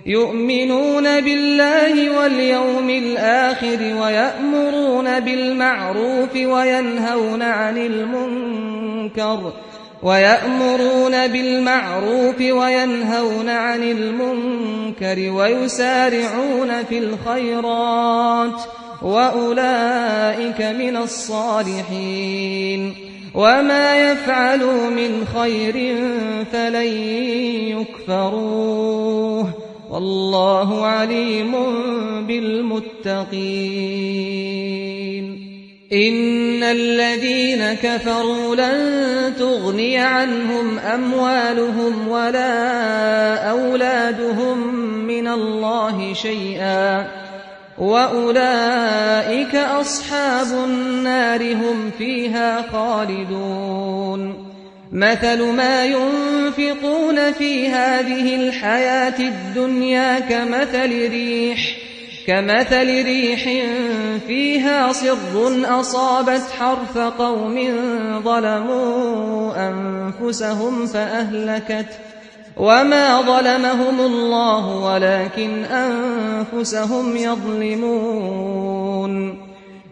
يؤمنون بالله واليوم الآخر ويأمرون بالمعروف وينهون عن المنكر ويسارعون في الخيرات وأولئك من الصالحين وما يفعلوا من خير فلن يكفروه والله عليم بالمتقين إن الذين كفروا لن تغني عنهم أموالهم ولا أولادهم من الله شيئا وأولئك أصحاب النار هم فيها خالدون مثل ما ينفقون في هذه الحياة الدنيا كمثل ريح فيها صر أصابت حرث قوم ظلموا أنفسهم فأهلكت وما ظلمهم الله ولكن أنفسهم يظلمون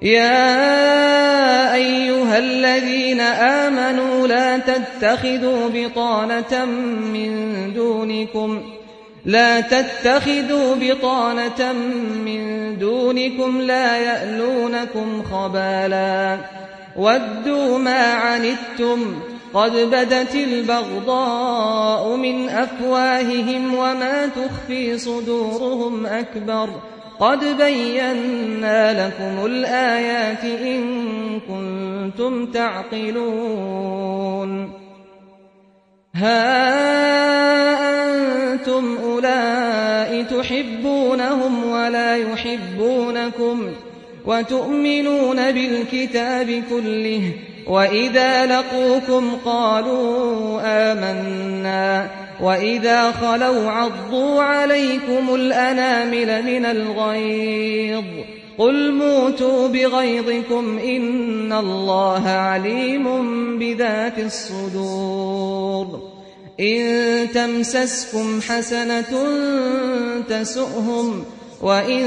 يا أيها الذين آمنوا لا تتخذوا بطانة من دونكم لا يألونكم خبالا ودوا ما عنتم قد بدت البغضاء من أفواههم وما تخفي صدورهم أكبر قد بينا لكم الآيات إن كنتم تعقلون ها أنتم أولئك تحبونهم ولا يحبونكم وتؤمنون بالكتاب كله وإذا لقوكم قالوا آمنا وإذا خلوا عضوا عليكم الأنامل من الغيظ قل موتوا بغيظكم إن الله عليم بذات الصدور إن تمسسكم حسنة تسؤهم وإن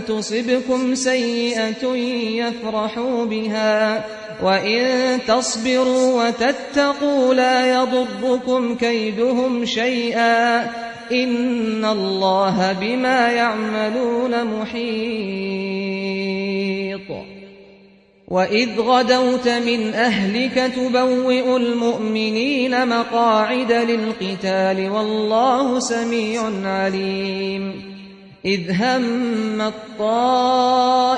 تصبكم سيئة يفرحوا بها وإن تصبروا وتتقوا لا يضركم كيدهم شيئا إن الله بما يعملون محيط وإذ غدوت من أهلك تبوئ المؤمنين مقاعد للقتال والله سميع عليم إذ هم الطائفتان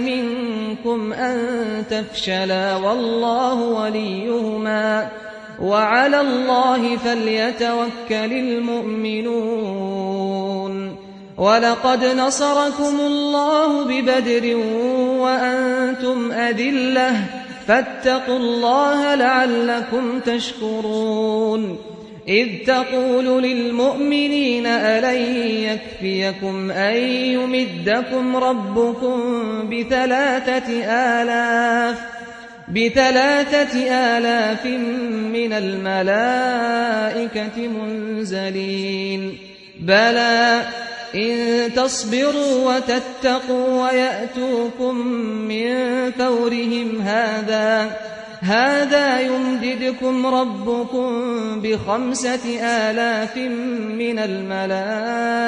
منكم أن تفشلا والله وليهما وعلى الله فليتوكل المؤمنون ولقد نصركم الله ببدر وأنتم أذلة فاتقوا الله لعلكم تشكرون إذ تقول للمؤمنين ألن يكفيكم أن يمدكم ربكم ب3,000 من الملائكة منزلين بلى إن تصبروا وتتقوا ويأتوكم من فورهم هذا يمددكم ربكم ب5,000 من الملائكة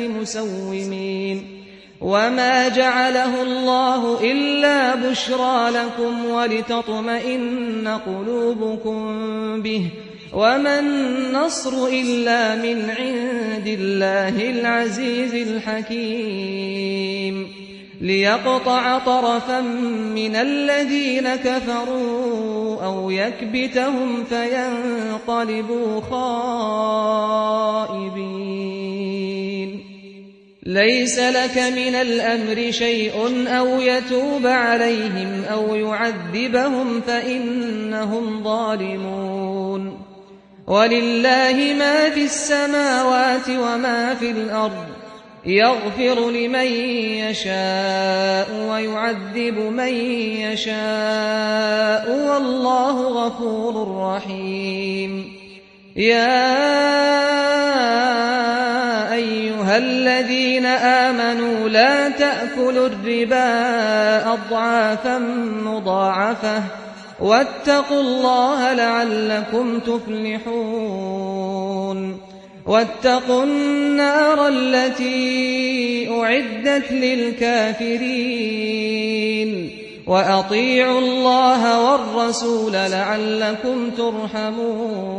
مسومين وما جعله الله إلا بشرى لكم ولتطمئن قلوبكم به وما النصر إلا من عند الله العزيز الحكيم ليقطع طرفا من الذين كفروا أو يكبتهم فينقلبوا خائبين ليس لك من الأمر شيء أو يتوب عليهم أو يعذبهم فإنهم ظالمون ولله ما في السماوات وما في الأرض يغفر لمن يشاء ويعذب من يشاء والله غفور رحيم يا أيها الذين آمنوا لا تأكلوا الربا أضعافا مضاعفة واتقوا الله لعلكم تفلحون واتقوا النار التي أعدت للكافرين وأطيعوا الله والرسول لعلكم ترحمون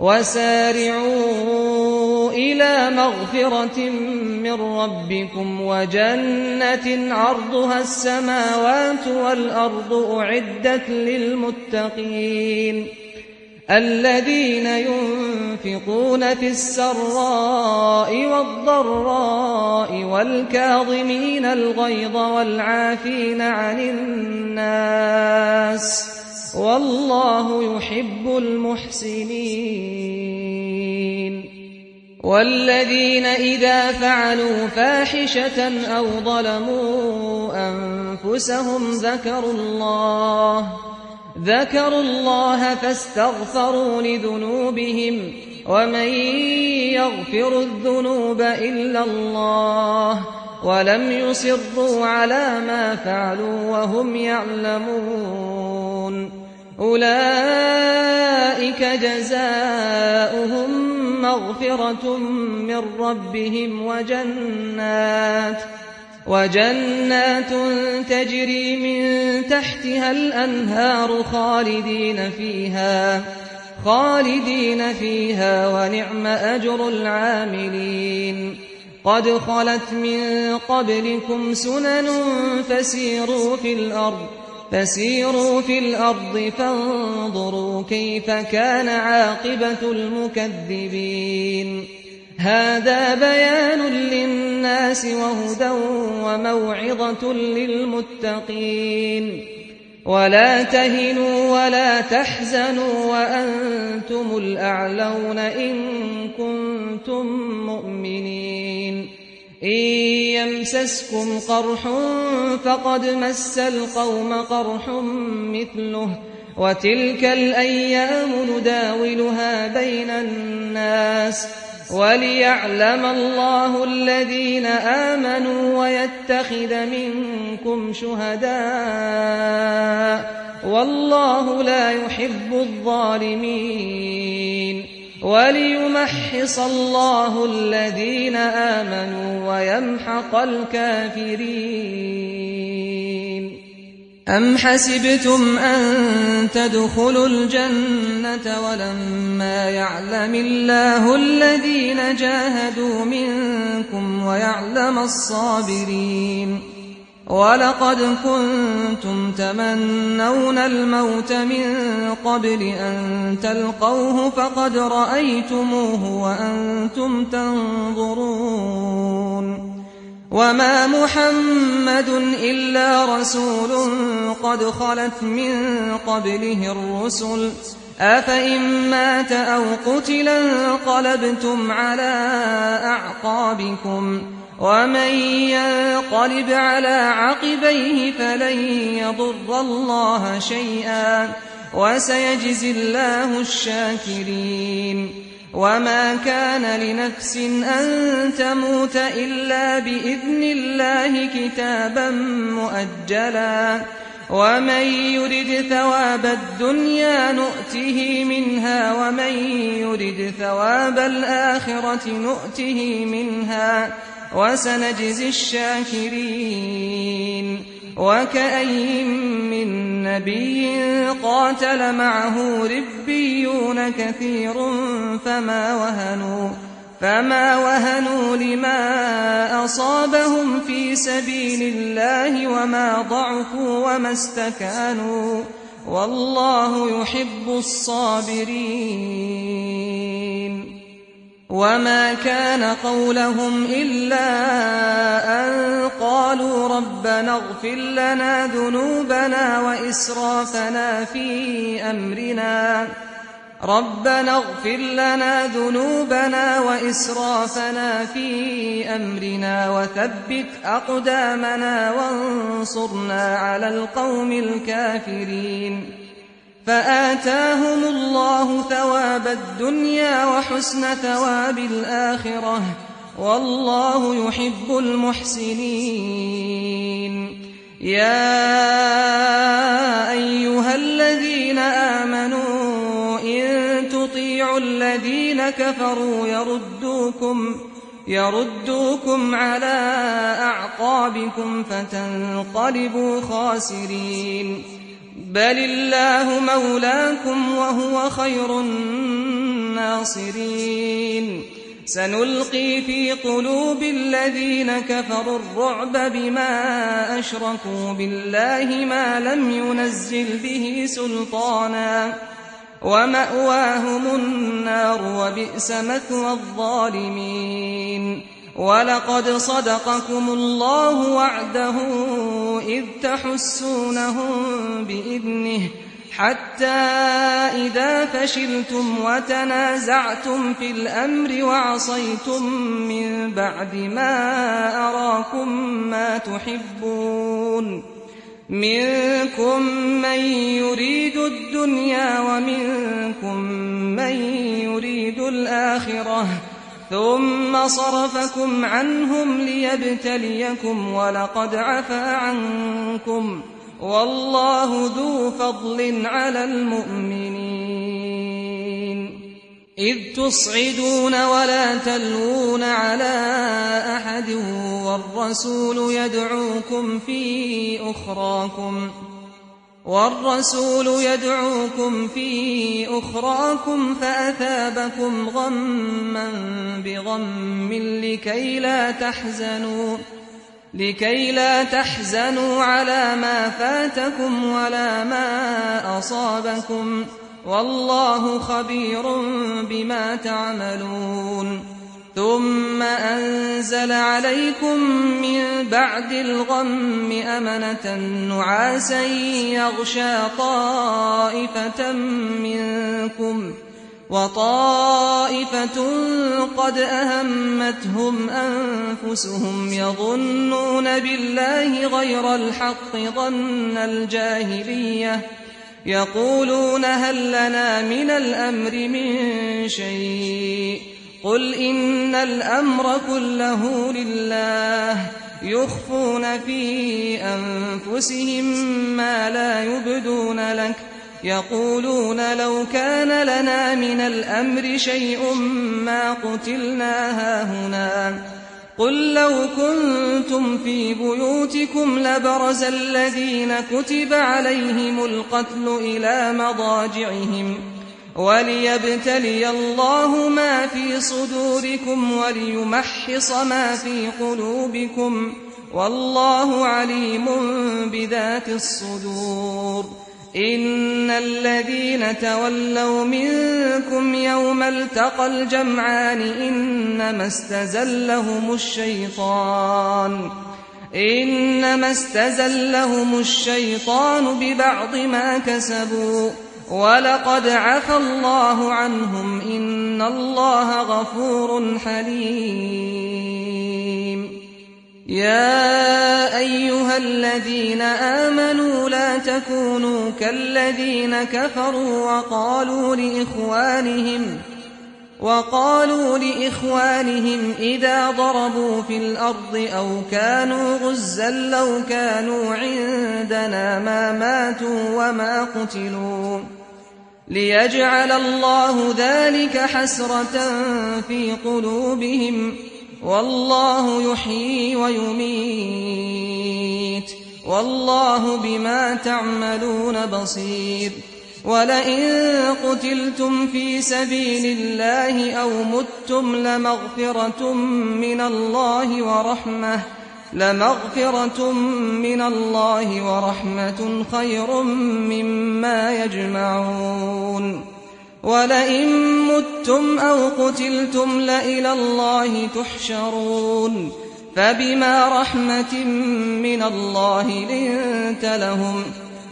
وسارعوا إلى مغفرة من ربكم وجنة عرضها السماوات والأرض أعدت للمتقين الذين ينفقون في السراء والضراء والكاظمين الغيظ والعافين عن الناس والله يحب المحسنين والذين إذا فعلوا فاحشة أو ظلموا أنفسهم ذكروا الله فاستغفروا لذنوبهم ومن يغفر الذنوب إلا الله ولم يصروا على ما فعلوا وهم يعلمون أولئك جزاؤهم مغفرة من ربهم وجنات تجري من تحتها الأنهار خالدين فيها ونعم أجر العاملين قد خلت من قبلكم سنن فسيروا في الأرض فانظروا كيف كان عاقبة المكذبين هذا بيان للناس وهدى وموعظة للمتقين ولا تهنوا ولا تحزنوا وأنتم الأعلون إن كنتم مؤمنين إن يمسسكم قرح فقد مس القوم قرح مثله وتلك الأيام نداولها بين الناس وليعلم الله الذين آمنوا ويتخذ منكم شهداء والله لا يحب الظالمين وليمحص الله الذين آمنوا ويمحق الكافرين أم حسبتم أن تدخلوا الجنة ولما يعلم الله الذين جاهدوا منكم ويعلم الصابرين ولقد كنتم تمنون الموت من قبل أن تلقوه فقد رأيتموه وأنتم تنظرون وما محمد إلا رسول قد خلت من قبله الرسل أفإن مات أو قتلا انقلبتم على أعقابكم ومن ينقلب على عقبيه فلن يضر الله شيئا وسيجزي الله الشاكرين وما كان لنفس أن تموت إلا بإذن الله كتابا مؤجلا ومن يرد ثواب الدنيا نؤته منها ومن يرد ثواب الآخرة نؤته منها وسنجزي الشاكرين وكأين من نبي قاتل معه ربيون كثير فما وهنوا لما أصابهم في سبيل الله وما ضعفوا وما استكانوا والله يحب الصابرين وما كان قولهم إلا أن قالوا ربنا اغفر لنا ذنوبنا وإسرافنا في أمرنا وثبت أقدامنا وانصرنا على القوم الكافرين فآتاهم الله ثواب الدنيا وحسن ثواب الآخرة والله يحب المحسنين. يا أيها الذين آمنوا إن تطيعوا الذين كفروا يردوكم على أعقابكم فتنقلبوا خاسرين. بل الله مولاكم وهو خير الناصرين. سنلقي في قلوب الذين كفروا الرعب بما أشركوا بالله ما لم ينزل به سلطانا ومأواهم النار وبئس مثوى الظالمين. ولقد صدقكم الله وعده إذ تحسونهم بإذنه حتى إذا فشلتم وتنازعتم في الأمر وعصيتم من بعد ما أراكم ما تحبون منكم من يريد الدنيا ومنكم من يريد الآخرة ثم صرفكم عنهم ليبتليكم ولقد عفا عنكم والله ذو فضل على المؤمنين. إذ تصعدون ولا تلوون على أحد والرسول يدعوكم في أخراكم فأثابكم غما بغم لكي لا تحزنوا على ما فاتكم ولا ما أصابكم والله خبير بما تعملون. ثم أنزل عليكم من بعد الغم أمنة نعاسا يغشى طائفة منكم وطائفة قد أهمتهم أنفسهم يظنون بالله غير الحق ظن الجاهلية يقولون هل لنا من الأمر من شيء قل إن الأمر كله لله يخفون في أنفسهم ما لا يبدون لك يقولون لو كان لنا من الأمر شيء ما قتلنا هاهنا قل لو كنتم في بيوتكم لبرز الذين كتب عليهم القتل إلى مضاجعهم وليبتلي الله ما في صدوركم وليمحص ما في قلوبكم والله عليم بذات الصدور. إن الذين تولوا منكم يوم التقى الجمعان إنما استزلهم الشيطان ببعض ما كسبوا ولقد عفى الله عنهم إن الله غفور حليم. يا أيها الذين آمنوا لا تكونوا كالذين كفروا وقالوا لإخوانهم إذا ضربوا في الأرض أو كانوا غزا لو كانوا عندنا ما ماتوا وما قتلوا ليجعل الله ذلك حسرة في قلوبهم والله يحيي ويميت والله بما تعملون بصير. ولئن قتلتم في سبيل الله أو متم لمغفرة من الله ورحمة خير مما يجمعون. ولئن متم أو قتلتم لإلى الله تحشرون. فبما رحمة من الله لنت لهم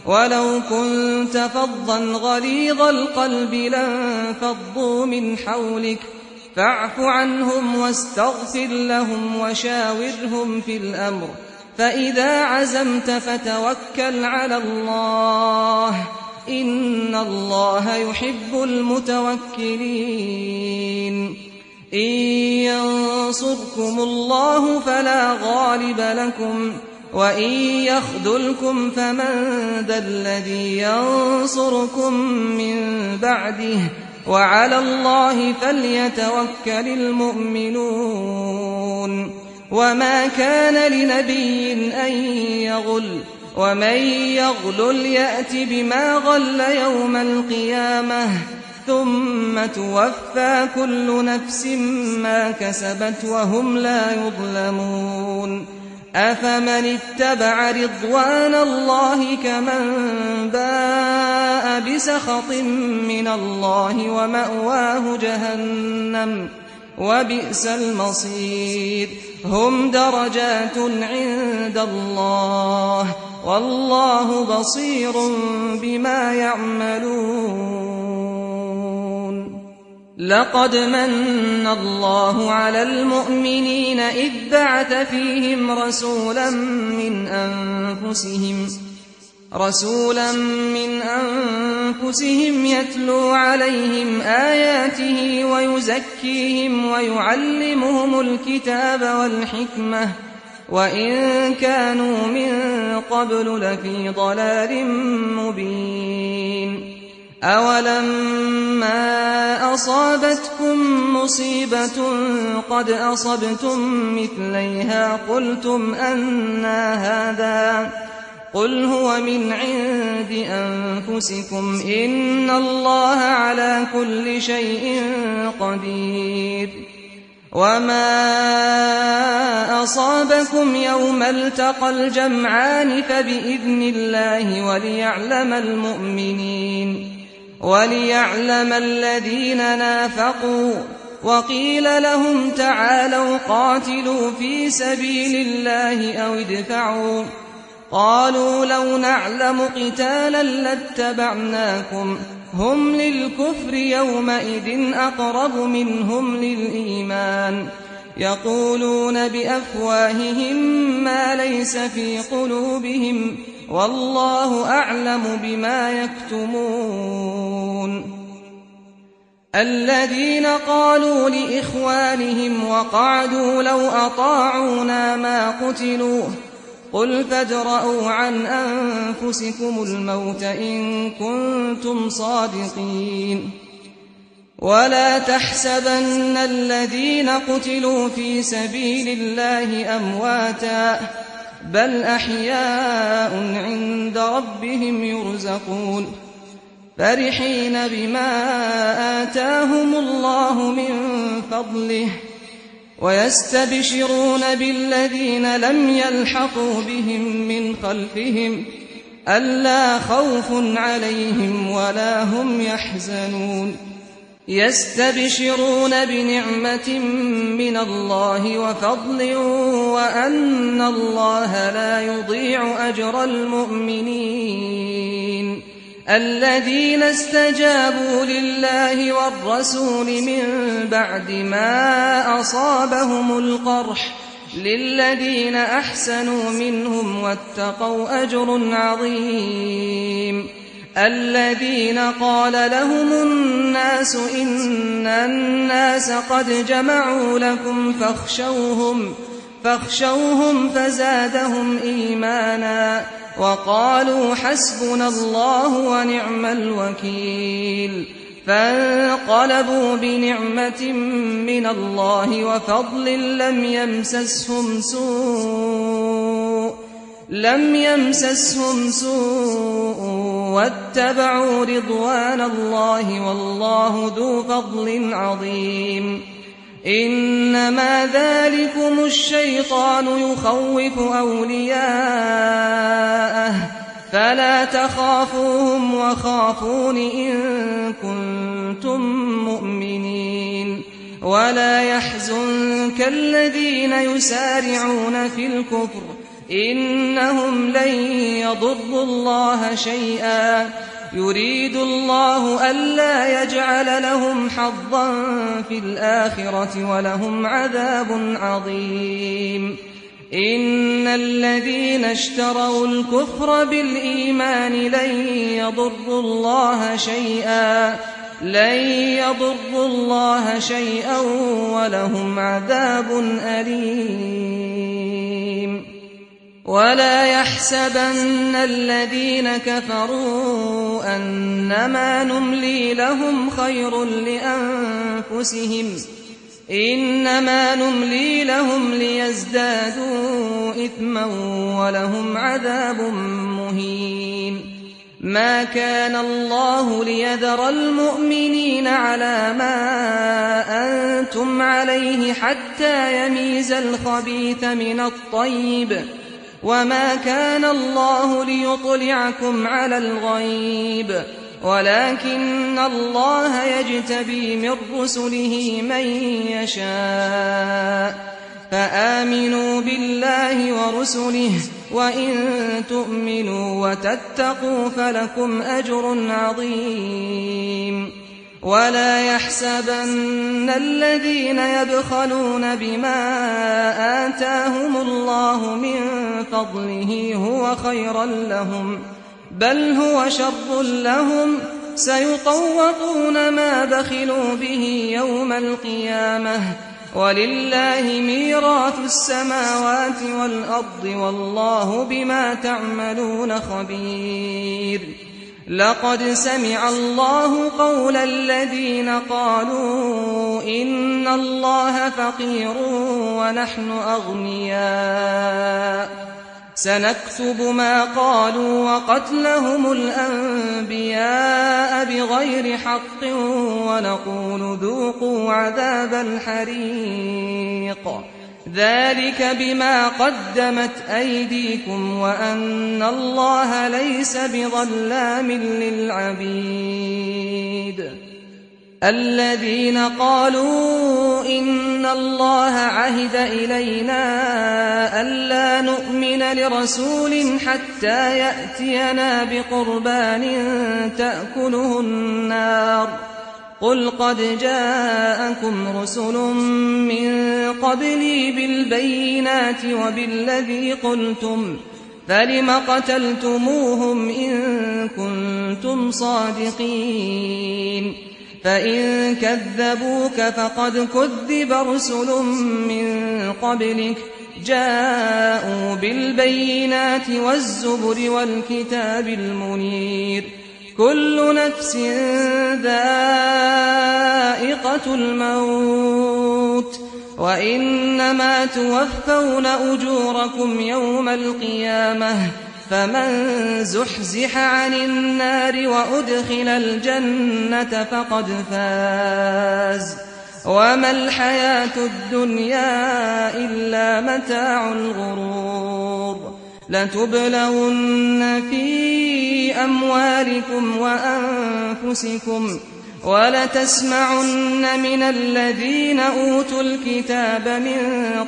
ولو كنت فظا غليظ القلب لانفضوا من حولك فاعف عنهم واستغفر لهم وشاورهم في الأمر فإذا عزمت فتوكل على الله إن الله يحب المتوكلين. إن ينصركم الله فلا غالب لكم وإن يخذلكم فمن ذا الذي ينصركم من بعده وعلى الله فليتوكل المؤمنون وما كان لنبي أن يغل ومن يغلل يأت بما غل يوم القيامة ثم توفى كل نفس ما كسبت وهم لا يظلمون أفمن اتبع رضوان الله كمن باء بسخط من الله ومأواه جهنم وبئس المصير هم درجات عند الله والله بصير بما يعملون لقد من الله على المؤمنين إذ بعث فيهم رسولا من أنفسهم يتلو عليهم آياته ويزكيهم ويعلمهم الكتاب والحكمة وإن كانوا من قبل لفي ضلال مبين أولما أصابتكم مصيبة قد أصبتم مثليها قلتم أنى هذا قل هو من عند أنفسكم إن الله على كل شيء قدير وما أصابكم يوم التقى الجمعان فبإذن الله وليعلم الذين نافقوا وقيل لهم تعالوا قاتلوا في سبيل الله أو ادفعوا قالوا لو نعلم قتالا لاتبعناكم هم للكفر يومئذ أقرب منهم للإيمان يقولون بأفواههم ما ليس في قلوبهم والله أعلم بما يكتمون الذين قالوا لإخوانهم وقعدوا لو أطاعونا ما قتلوا قل فادرءوا عن أنفسكم الموت إن كنتم صادقين ولا تحسبن الذين قتلوا في سبيل الله أمواتا بل أحياء عند ربهم يرزقون فرحين بما آتاهم الله من فضله ويستبشرون بالذين لم يلحقوا بهم من خلفهم ألا خوف عليهم ولا هم يحزنون يستبشرون بنعمة من الله وفضل وأن الله لا يضيع أجر المؤمنين الذين استجابوا لله والرسول من بعد ما أصابهم القرح للذين أحسنوا منهم واتقوا أجر عظيم الذين قال لهم الناس إن الناس قد جمعوا لكم فاخشوهم فزادهم إيمانا وقالوا حسبنا الله ونعم الوكيل فانقلبوا بنعمة من الله وفضل لم يمسسهم سوء واتبعوا رضوان الله والله ذو فضل عظيم إنما ذلكم الشيطان يخوف أولياءه فلا تخافوهم وخافون إن كنتم مؤمنين ولا يحزنك الذين يسارعون في الكفر إنهم لن يضروا الله شيئا يريد الله ألا يجعل لهم حظا في الآخرة ولهم عذاب عظيم إن الذين اشتروا الكفر بالإيمان لن يضروا الله شيئا لن يضروا الله شيئا ولهم عذاب أليم. ولا يحسبن الذين كفروا أنما نملي لهم خير لأنفسهم إنما نملي لهم ليزدادوا إثما ولهم عذاب مهين. ما كان الله ليذر المؤمنين على ما أنتم عليه حتى يميز الخبيث من الطيب، وما كان الله ليطلعكم على الغيب، ولكن الله يجتبي من رسله من يشاء. فآمنوا بالله ورسله، وإن تؤمنوا وتتقوا فلكم أجر عظيم. ولا يحسبن الذين يبخلون بما آتاهم الله من فضله هو خيرا لهم، بل هو شر لهم، سيطوقون ما بخلوا به يوم القيامة، ولله ميراث السماوات والأرض والله بما تعملون خبير. لقد سمع الله قول الذين قالوا إن الله فقير ونحن أغنياء، سنكتب ما قالوا وقتلهم الأنبياء بغير حق ونقول ذوقوا عذاب الحريق، ذلك بما قدمت أيديكم وأن الله ليس بظلام للعبيد. الذين قالوا إن الله عهد إلينا ألا نؤمن لرسول حتى يأتينا بقربان تأكله النار، قل قد جاءكم رسل من قبلي بالبينات وبالذي قلتم، فلم قتلتموهم إن كنتم صادقين؟ فإن كذبوك فقد كذب رسل من قبلك جاءوا بالبينات والزبر والكتاب المنير. كل نفس ذائقة الموت، وإنما توفون أجوركم يوم القيامة، فمن زحزح عن النار وأدخل الجنة فقد فاز، وما الحياة الدنيا إلا متاع الغرور. لتبلغن في أموالكم وأنفسكم ولتسمعن من الذين أوتوا الكتاب من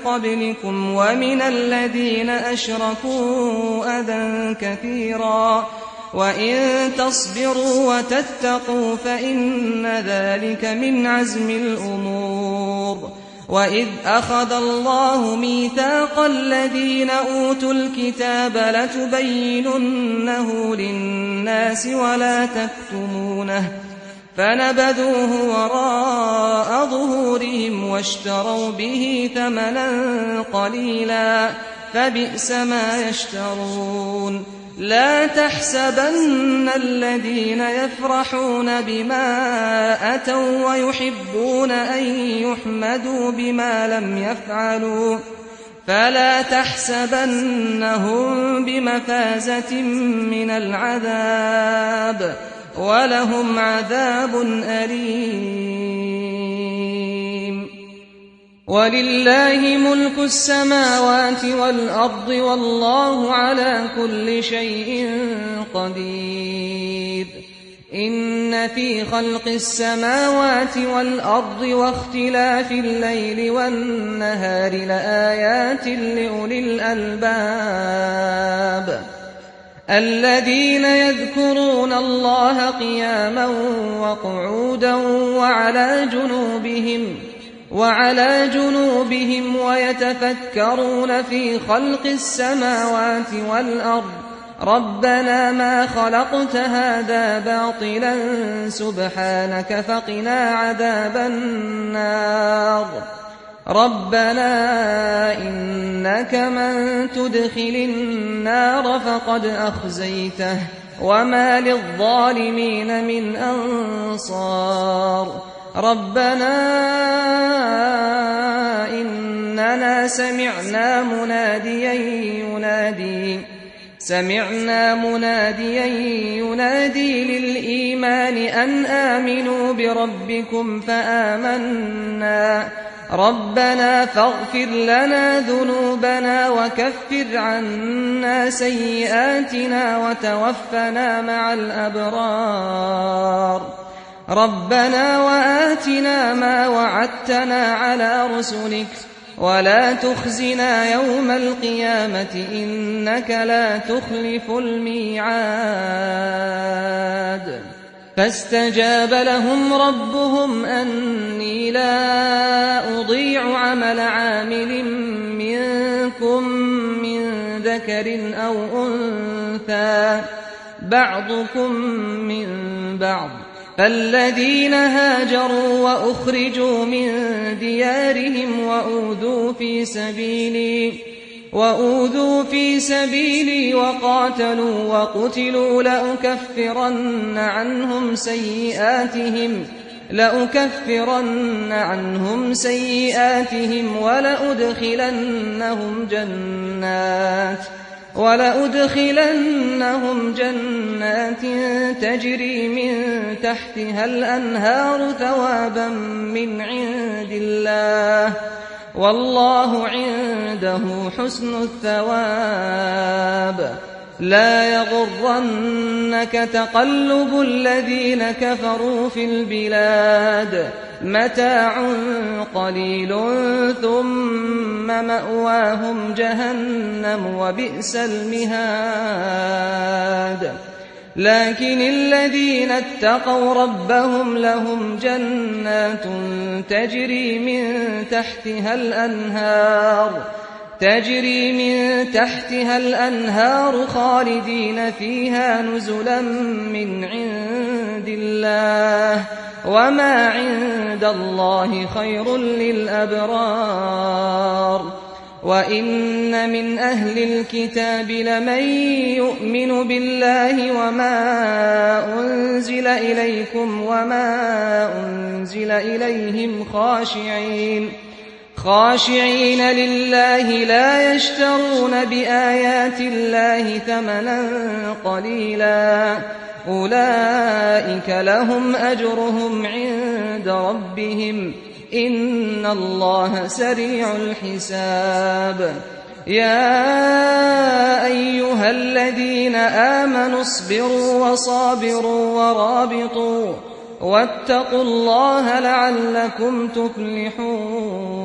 قبلكم ومن الذين أشركوا أذى كثيرا، وإن تصبروا وتتقوا فإن ذلك من عزم الأمور. وإذ أخذ الله ميثاق الذين أوتوا الكتاب لتبيننه للناس ولا تكتمونه، فنبذوه وراء ظهورهم واشتروا به ثمنا قليلا، فبئس ما يشترون. لا تحسبن الذين يفرحون بما أتوا ويحبون أن يحمدوا بما لم يفعلوا، فلا تحسبنهم بمفازة من العذاب، ولهم عذاب أليم. ولله ملك السماوات والأرض والله على كل شيء قدير. إن في خلق السماوات والأرض واختلاف الليل والنهار لآيات لأولي الألباب الذين يذكرون الله قياما وقعودا وعلى جنوبهم ويتفكرون في خلق السماوات والأرض ربنا ما خلقت هذا باطلا سبحانك فقنا عذاب النار ربنا إنك من تدخل النار فقد أخزيته وما للظالمين من أنصار ربنا إننا سمعنا مناديا ينادي للإيمان أن آمنوا بربكم فآمنا ربنا فاغفر لنا ذنوبنا وكفر عنا سيئاتنا وتوفنا مع الأبرار ربنا وآتنا ما وعدتنا على رسلك ولا تخزنا يوم القيامة إنك لا تخلف الميعاد فاستجاب لهم ربهم أني لا أضيع عمل عامل منكم من ذكر أو أنثى بعضكم من بعض فالذين هاجروا وأخرجوا من ديارهم وأوذوا في سبيلي وقاتلوا وقتلوا لأكفرن عنهم سيئاتهم ولأدخلنهم جنات تجري من تحتها الأنهار ثوابا من عند الله والله عنده حسن الثواب لا يغرنك تقلب الذين كفروا في البلاد متاع قليل ثم مأواهم جهنم وبئس المهاد لكن الذين اتقوا ربهم لهم جنات تجري من تحتها الأنهار خالدين فيها نزلا من عند الله وما عند الله خير للأبرار وإن من أهل الكتاب لمن يؤمن بالله وما أنزل إليكم وما أنزل إليهم خاشعين لله لا يشترون بآيات الله ثمنا قليلا أولئك لهم أجرهم عند ربهم إن الله سريع الحساب يا أيها الذين آمنوا اصبروا وصابروا ورابطوا واتقوا الله لعلكم تفلحون